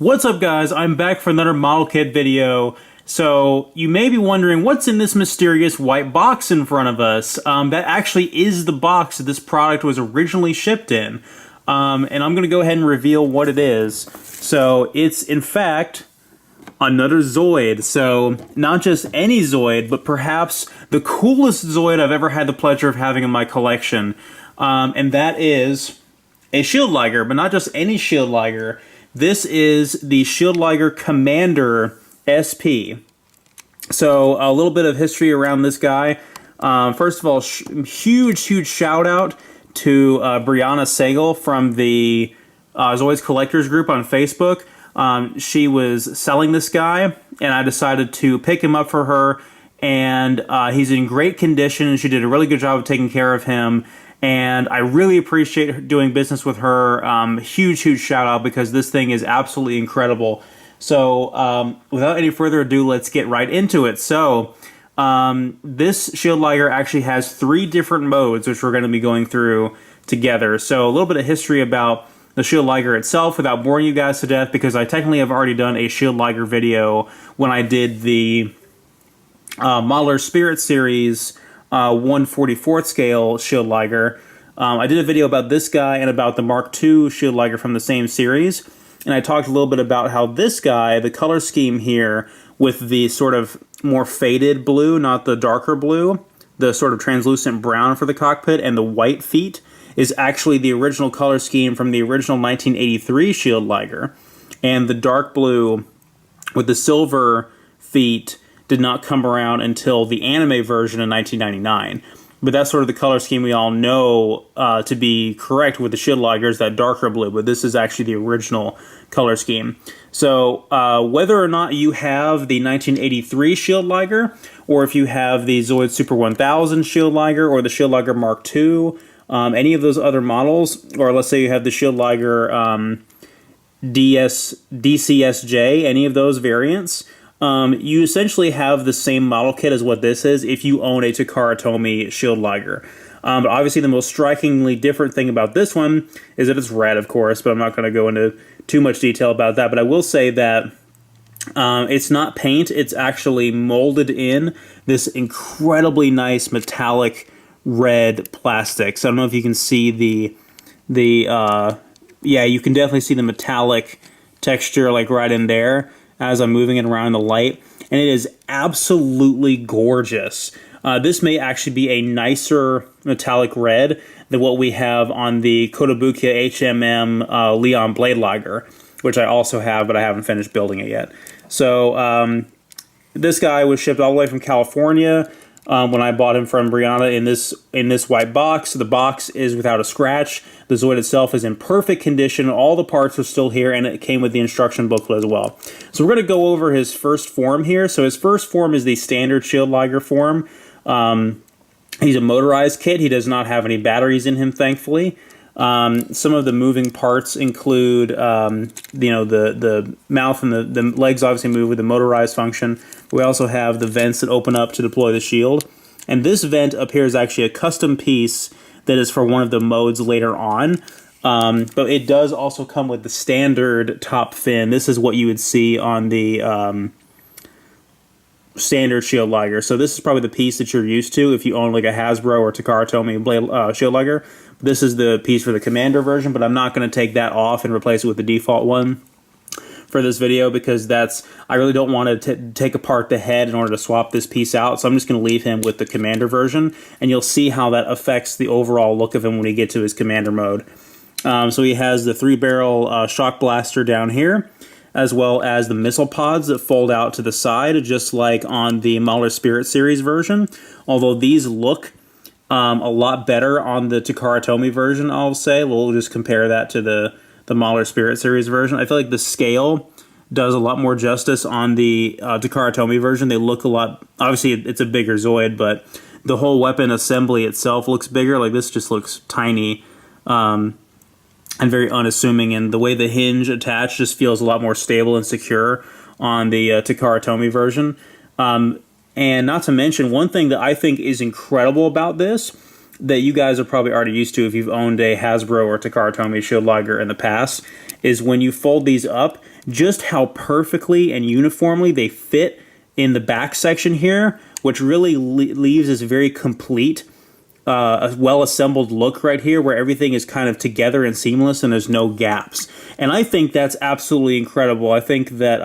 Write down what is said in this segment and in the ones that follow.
What's up, guys? I'm back for another model kit video. So you may be wondering what's in this mysterious white box in front of us. That actually is the box that this product was originally shipped in. And I'm going to go ahead and reveal what it is. So it's in fact another Zoid. So not just any Zoid, but perhaps the coolest Zoid I've ever had the pleasure of having in my collection. And that is a Shield Liger, but not just any Shield Liger. This is the Shield Liger Commander SP. So a little bit of history around this guy. First of all, huge shout out to Brianna Sagal from the Zoids Collectors group on Facebook. She was selling this guy, and I decided to pick him up for her. And he's in great condition, and she did a really good job of taking care of him. And I really appreciate doing business with her. Huge shout out, because this thing is absolutely incredible. So without any further ado, let's get right into it. So this Shield Liger actually has 3 different modes, which we're going to be going through together. So a little bit of history about the Shield Liger itself without boring you guys to death, because I technically have already done a Shield Liger video when I did the Modeler Spirit Series 1/44th scale Shield Liger. I did a video about this guy and about the Mark II Shield Liger from the same series, and I talked a little bit about how this guy, the color scheme here, with the sort of more faded blue, not the darker blue, the sort of translucent brown for the cockpit, and the white feet, is actually the original color scheme from the original 1983 Shield Liger. And the dark blue with the silver feet did not come around until the anime version in 1999. But that's sort of the color scheme we all know to be correct with the Shield Ligers, that darker blue, but this is actually the original color scheme. So whether or not you have the 1983 Shield Liger, or if you have the Zoids Super 1000 Shield Liger, or the Shield Liger Mark II, any of those other models, or let's say you have the Shield Liger DCSJ, any of those variants, you essentially have the same model kit as what this is if you own a Takara Tomy Shield Liger. But obviously the most strikingly different thing about this one is that it's red, of course, but I'm not going to go into too much detail about that. But I will say that it's not paint, it's actually molded in this incredibly nice metallic red plastic. So I don't know if you can see yeah, you can definitely see the metallic texture like right in there as I'm moving it around in the light, and it is absolutely gorgeous. This may actually be a nicer metallic red than what we have on the Kotobukiya HMM Leon Blade Liger, which I also have, but I haven't finished building it yet. So this guy was shipped all the way from California when I bought him from Brianna in this white box. The box is without a scratch. The Zoid itself is in perfect condition. All the parts are still here, and it came with the instruction booklet as well. So we're going to go over his first form here. So his first form is the standard Shield Liger form. He's a motorized kit. He does not have any batteries in him, thankfully. Some of the moving parts include, the mouth and the legs obviously move with the motorized function. We also have the vents that open up to deploy the shield. And this vent up here is actually a custom piece that is for one of the modes later on. But it does also come with the standard top fin. This is what you would see on the standard Shield Liger. So this is probably the piece that you're used to if you own like a Hasbro or Takara Tomy Blade Shield Liger. This is the piece for the Commander version, but I'm not going to take that off and replace it with the default one for this video, because I really don't want to take apart the head in order to swap this piece out. So I'm just going to leave him with the Commander version, and you'll see how that affects the overall look of him when we get to his Commander mode. So he has the 3-barrel shock blaster down here, as well as the missile pods that fold out to the side, just like on the Modeler Spirit Series version. Although these look a lot better on the Takara Tomy version, I'll say. We'll just compare that to the Modeler Spirit Series version. I feel like the scale does a lot more justice on the Takara Tomy version. They look a lot... Obviously, it's a bigger Zoid, but the whole weapon assembly itself looks bigger. Like, this just looks tiny and very unassuming, and the way the hinge attached just feels a lot more stable and secure on the Takara Tomy version. And not to mention, one thing that I think is incredible about this that you guys are probably already used to if you've owned a Hasbro or Takara Tomy Shield Liger in the past, is when you fold these up, just how perfectly and uniformly they fit in the back section here, which really leaves this very complete, a well-assembled look right here where everything is kind of together and seamless and there's no gaps. And I think that's absolutely incredible. I think that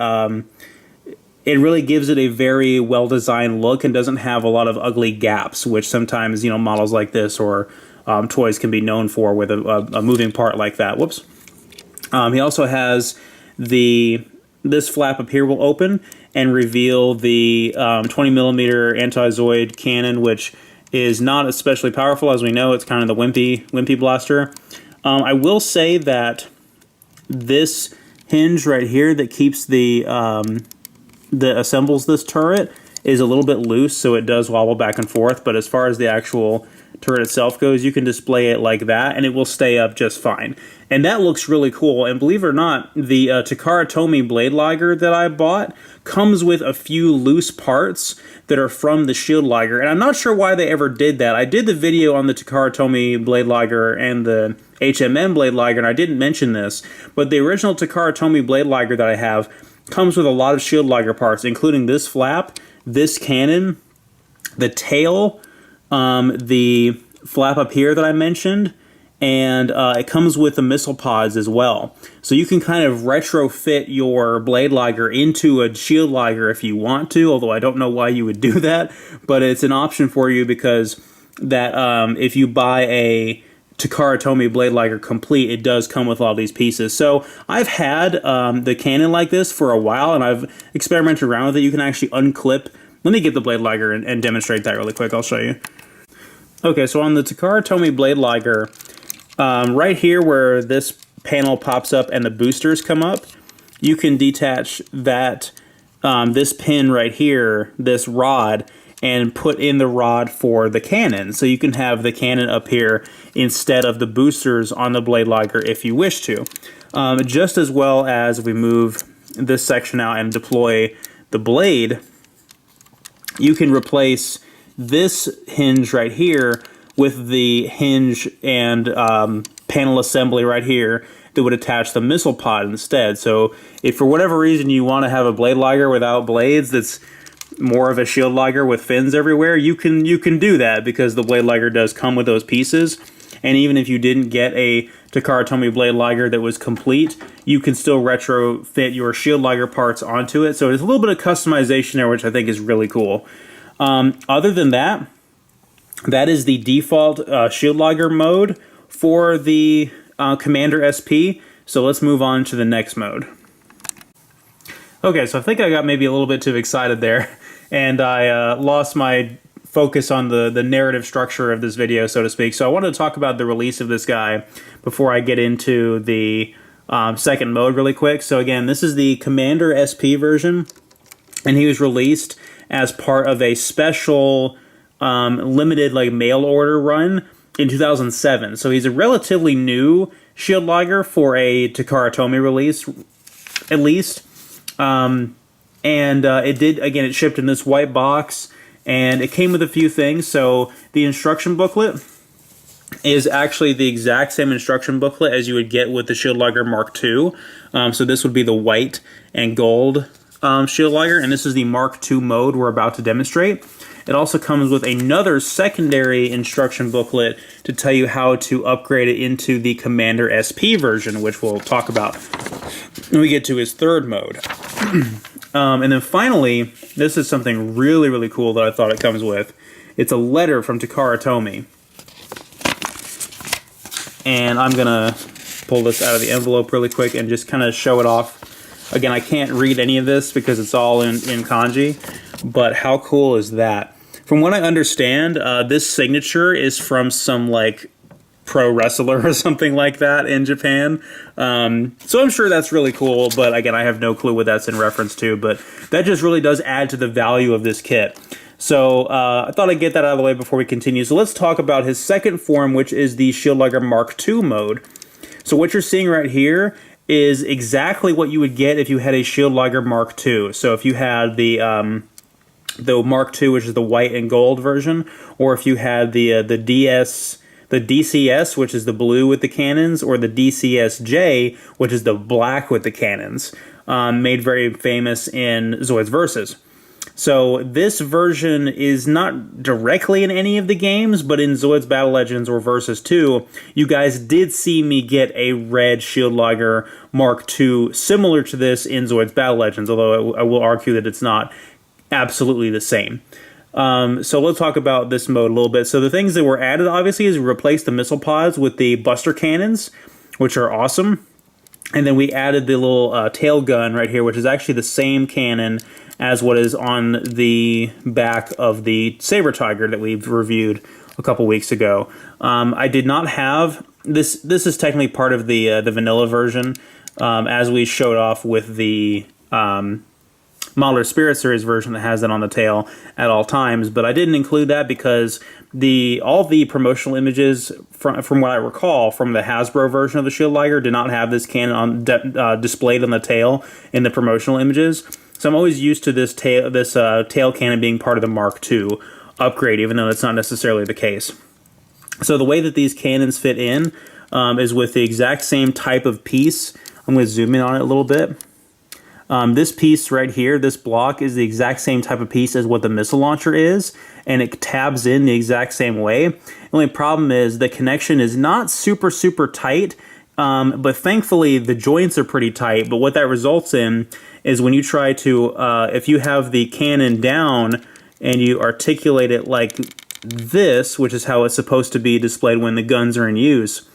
it really gives it a very well-designed look and doesn't have a lot of ugly gaps, which sometimes, you know, models like this or toys can be known for with a moving part like that. Whoops. He also has this flap up here will open and reveal the 20mm anti-Zoid cannon, which is not especially powerful. As we know, it's kind of the wimpy blaster. I will say that this hinge right here that keeps that assembles this turret is a little bit loose, so it does wobble back and forth, but as far as the actual turret itself goes, you can display it like that and it will stay up just fine. And that looks really cool. And believe it or not, the Takara Tomy Blade Liger that I bought comes with a few loose parts that are from the Shield Liger, and I'm not sure why they ever did that. I did the video on the Takara Tomy Blade Liger and the HMM Blade Liger, and I didn't mention this, but the original Takara Tomy Blade Liger that I have comes with a lot of Shield Liger parts, including this flap, this cannon, the tail, the flap up here that I mentioned, and it comes with the missile pods as well. So you can kind of retrofit your Blade Liger into a Shield Liger if you want to, although I don't know why you would do that, but it's an option for you because that if you buy a Takara Tomy Blade Liger complete, it does come with all these pieces. So I've had the cannon like this for a while, and I've experimented around with it. You can actually unclip. Let me get the Blade Liger and demonstrate that really quick. I'll show you. Okay, so on the Takara Tomy Blade Liger, right here where this panel pops up and the boosters come up, you can detach that this pin right here, this rod, and put in the rod for the cannon. So you can have the cannon up here instead of the boosters on the Blade Liger if you wish to. Just as well as if we move this section out and deploy the blade, you can replace this hinge right here with the hinge and panel assembly right here that would attach the missile pod instead. So if for whatever reason you want to have a Blade Liger without blades that's more of a Shield Liger with fins everywhere, you can do that because the Blade Liger does come with those pieces. And even if you didn't get a Takara Tomy Blade Liger that was complete, you can still retrofit your Shield Liger parts onto it. So there's a little bit of customization there, which I think is really cool. Other than that, that is the default Shield Liger mode for the Commander SP. So let's move on to the next mode. Okay, so I think I got maybe a little bit too excited there, and I lost my focus on the narrative structure of this video, so to speak. So I wanted to talk about the release of this guy before I get into the second mode really quick. So again, this is the Commander SP version, and he was released as part of a special limited mail order run in 2007. So he's a relatively new Shield Liger for a Takara Tomy release, at least. It shipped in this white box, and it came with a few things. So the instruction booklet is actually the exact same instruction booklet as you would get with the Shield Liger Mark II. So this would be the white and gold Shield Liger, and this is the Mark II mode we're about to demonstrate. It also comes with another secondary instruction booklet to tell you how to upgrade it into the Commander SP version, which we'll talk about when we get to his third mode. And then finally, this is something really, really cool that I thought it comes with. It's a letter from Takara Tomy. And I'm going to pull this out of the envelope really quick and just kind of show it off. Again, I can't read any of this because it's all in kanji, but how cool is that? From what I understand, this signature is from some pro wrestler or something like that in Japan. So I'm sure that's really cool, but again, I have no clue what that's in reference to, but that just really does add to the value of this kit. So I thought I'd get that out of the way before we continue. So let's talk about his second form, which is the Shield Liger Mark II mode. So what you're seeing right here is exactly what you would get if you had a Shield Liger Mark II. So if you had the the Mark II, which is the white and gold version, or if you had the DCS, which is the blue with the cannons, or the DCSJ, which is the black with the cannons, made very famous in Zoids Versus. So this version is not directly in any of the games, but in Zoids Battle Legends or Versus 2, you guys did see me get a red Shield Liger Mark II similar to this in Zoids Battle Legends, although I will argue that it's not absolutely the same. So let's talk about this mode a little bit. So the things that were added, obviously, is we replaced the missile pods with the Buster Cannons, which are awesome. And then we added the little tail gun right here, which is actually the same cannon as what is on the back of the Saber Tiger that we've reviewed a couple weeks ago. I did not have this. This is technically part of the vanilla version, as we showed off with the Modeler Spirit Series version that has that on the tail at all times. But I didn't include that because all the promotional images, from what I recall, from the Hasbro version of the Shield Liger did not have this cannon displayed on the tail in the promotional images. So I'm always used to this tail cannon being part of the Mark II upgrade, even though that's not necessarily the case. So the way that these cannons fit in is with the exact same type of piece. I'm going to zoom in on it a little bit. This piece right here, this block, is the exact same type of piece as what the missile launcher is, and it tabs in the exact same way. The only problem is the connection is not super, super tight, but thankfully the joints are pretty tight. But what that results in is when you try to, if you have the cannon down and you articulate it like this, which is how it's supposed to be displayed when the guns are in use,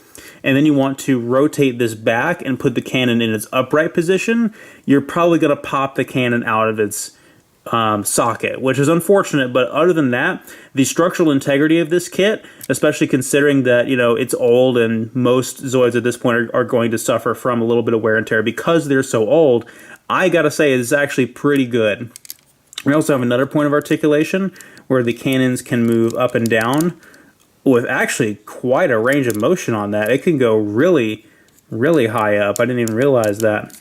and then you want to rotate this back and put the cannon in its upright position, you're probably going to pop the cannon out of its socket, which is unfortunate. But other than that, the structural integrity of this kit, especially considering that, you know, it's old and most Zoids at this point are going to suffer from a little bit of wear and tear because they're so old, I gotta say it's actually pretty good. We also have another point of articulation where the cannons can move up and down with actually quite a range of motion on that. It can go really, really high up. I didn't even realize that.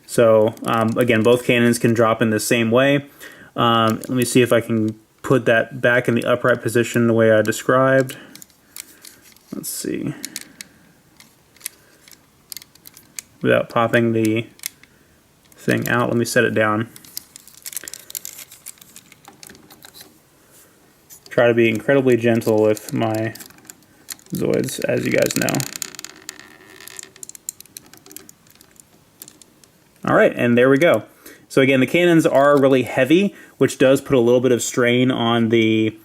So, again, both cannons can drop in the same way. Let me see if I can put that back in the upright position the way I described. Let's see. Without popping the thing out, let me set it down. Try to be incredibly gentle with my Zoids, as you guys know. Alright, and there we go. So again, the cannons are really heavy, which does put a little bit of strain on the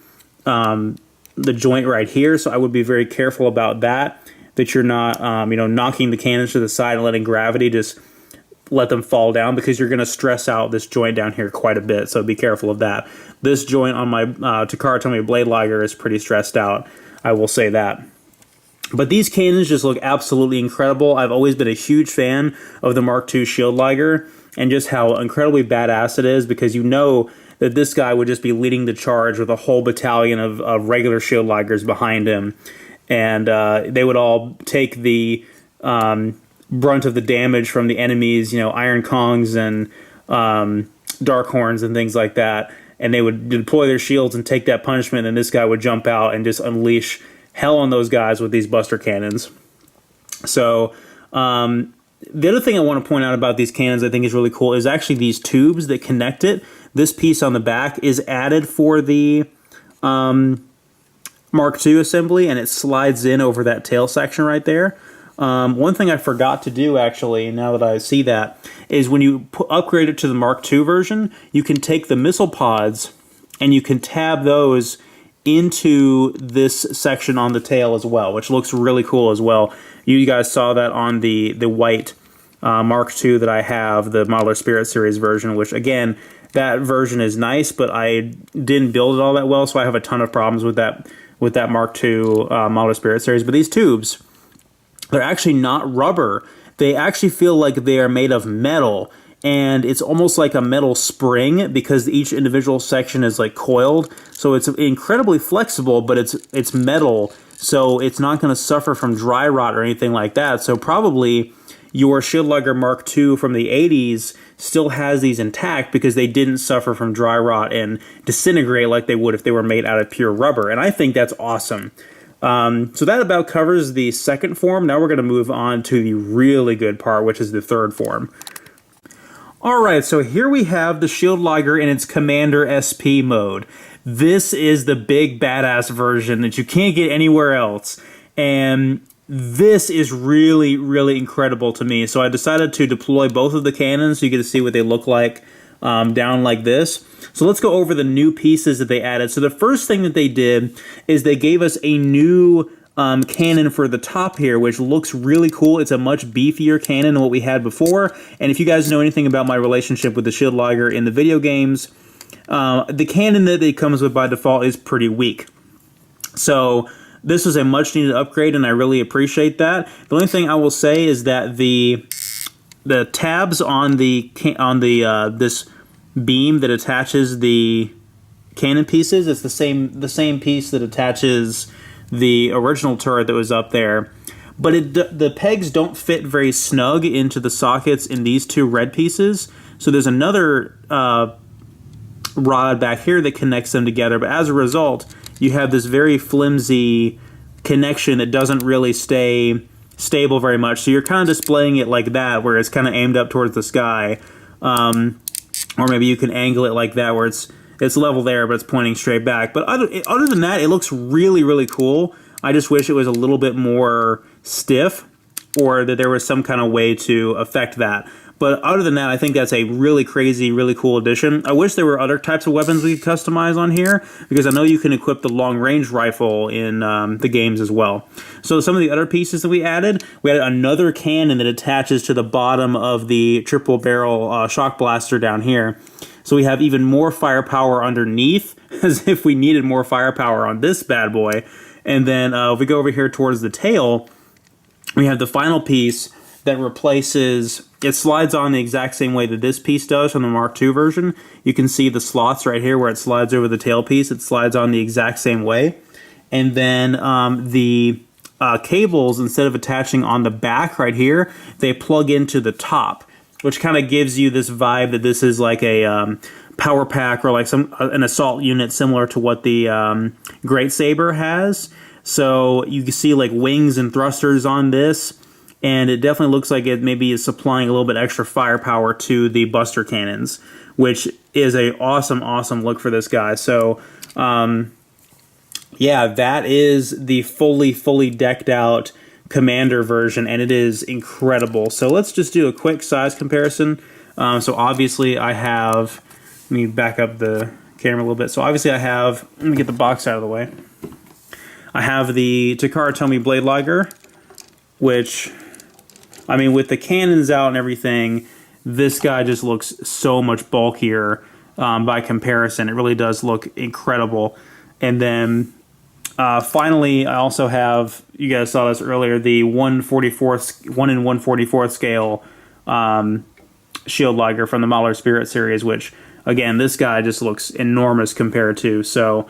joint right here, so I would be very careful about that you're not knocking the cannons to the side and letting gravity just let them fall down, because you're going to stress out this joint down here quite a bit, so be careful of that. This joint on my Takara Tomy Blade Liger is pretty stressed out, I will say that. But these cannons just look absolutely incredible. I've always been a huge fan of the Mark II Shield Liger, and just how incredibly badass it is, because you know that this guy would just be leading the charge with a whole battalion of regular Shield Ligers behind him, and they would all take the brunt of the damage from the enemies, you know, Iron Kongs and Dark Horns and things like that, and they would deploy their shields and take that punishment, and this guy would jump out and just unleash hell on those guys with these Buster Cannons. So, the other thing I want to point out about these cannons I think is really cool is actually these tubes that connect it. This piece on the back is added for the Mark II assembly, and it slides in over that tail section right there. One thing I forgot to do, actually, now that I see that, is when you upgrade it to the Mark II version, you can take the missile pods and you can tab those into this section on the tail as well, which looks really cool as well. You guys saw that on the white Mark II that I have, the Modeler Spirit Series version, which, again, that version is nice, but I didn't build it all that well, so I have a ton of problems with that Mark II Modeler Spirit Series. But these tubes, they're actually not rubber. They actually feel like they are made of metal, and it's almost like a metal spring because each individual section is like coiled. So it's incredibly flexible, but it's metal, so it's not going to suffer from dry rot or anything like that. So probably, your Shield Liger Mark II from the 80s still has these intact because they didn't suffer from dry rot and disintegrate like they would if they were made out of pure rubber. And I think that's awesome. So that about covers the second form. Now we're going to move on to the really good part, which is the third form. Alright, so here we have the Shield Liger in its Commander SP mode. This is the big badass version that you can't get anywhere else. And this is really, really incredible to me. So I decided to deploy both of the cannons so you get to see what they look like down like this. So let's go over the new pieces that they added. So the first thing that they did is they gave us a new cannon for the top here, which looks really cool. It's a much beefier cannon than what we had before. And if you guys know anything about my relationship with the Shield Liger in the video games, the cannon that it comes with by default is pretty weak. So this was a much needed upgrade, and I really appreciate that. The only thing I will say is that the tabs on this beam that attaches the cannon pieces, it's the same piece that attaches the original turret that was up there, but the pegs don't fit very snug into the sockets in these two red pieces. So there's another rod back here that connects them together, but as a result, you have this very flimsy connection that doesn't really stay stable very much. So you're kind of displaying it like that, where it's kind of aimed up towards the sky, or maybe you can angle it like that, where it's level there, but it's pointing straight back. But other than that, it looks really, really cool. I just wish it was a little bit more stiff, or that there was some kind of way to affect that. But other than that, I think that's a really crazy, really cool addition. I wish there were other types of weapons we could customize on here, because I know you can equip the long-range rifle in the games as well. So some of the other pieces that we added another cannon that attaches to the bottom of the triple barrel shock blaster down here. So we have even more firepower underneath, as if we needed more firepower on this bad boy. And then if we go over here towards the tail, we have the final piece that replaces, it slides on the exact same way that this piece does from the Mark II version. You can see the slots right here where it slides over the tail piece. It slides on the exact same way. And then the cables, instead of attaching on the back right here, they plug into the top, which kind of gives you this vibe that this is like a power pack or like an assault unit similar to what the Great Saber has. So you can see like wings and thrusters on this, and it definitely looks like it maybe is supplying a little bit extra firepower to the Buster cannons, which is a awesome, awesome look for this guy. So yeah, that is the fully decked out Commander version, and it is incredible. So let's just do a quick size comparison. So obviously I have, let me back up the camera a little bit. So obviously I have, let me get the box out of the way. I have the Takara Tomy Blade Liger, which, I mean, with the cannons out and everything, this guy just looks so much bulkier by comparison. It really does look incredible. And then finally, I also have, you guys saw this earlier, the 1 in 1/44 scale Shield Liger from the Mahler Spirit series, which, again, this guy just looks enormous compared to. So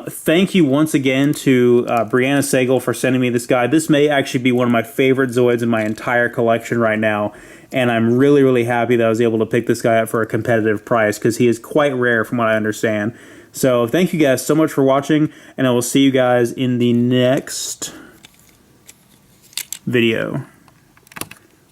thank you once again to Brianna Sagal for sending me this guy. This may actually be one of my favorite Zoids in my entire collection right now, and I'm really, really happy that I was able to pick this guy up for a competitive price, because he is quite rare from what I understand. So thank you guys so much for watching, and I will see you guys in the next video.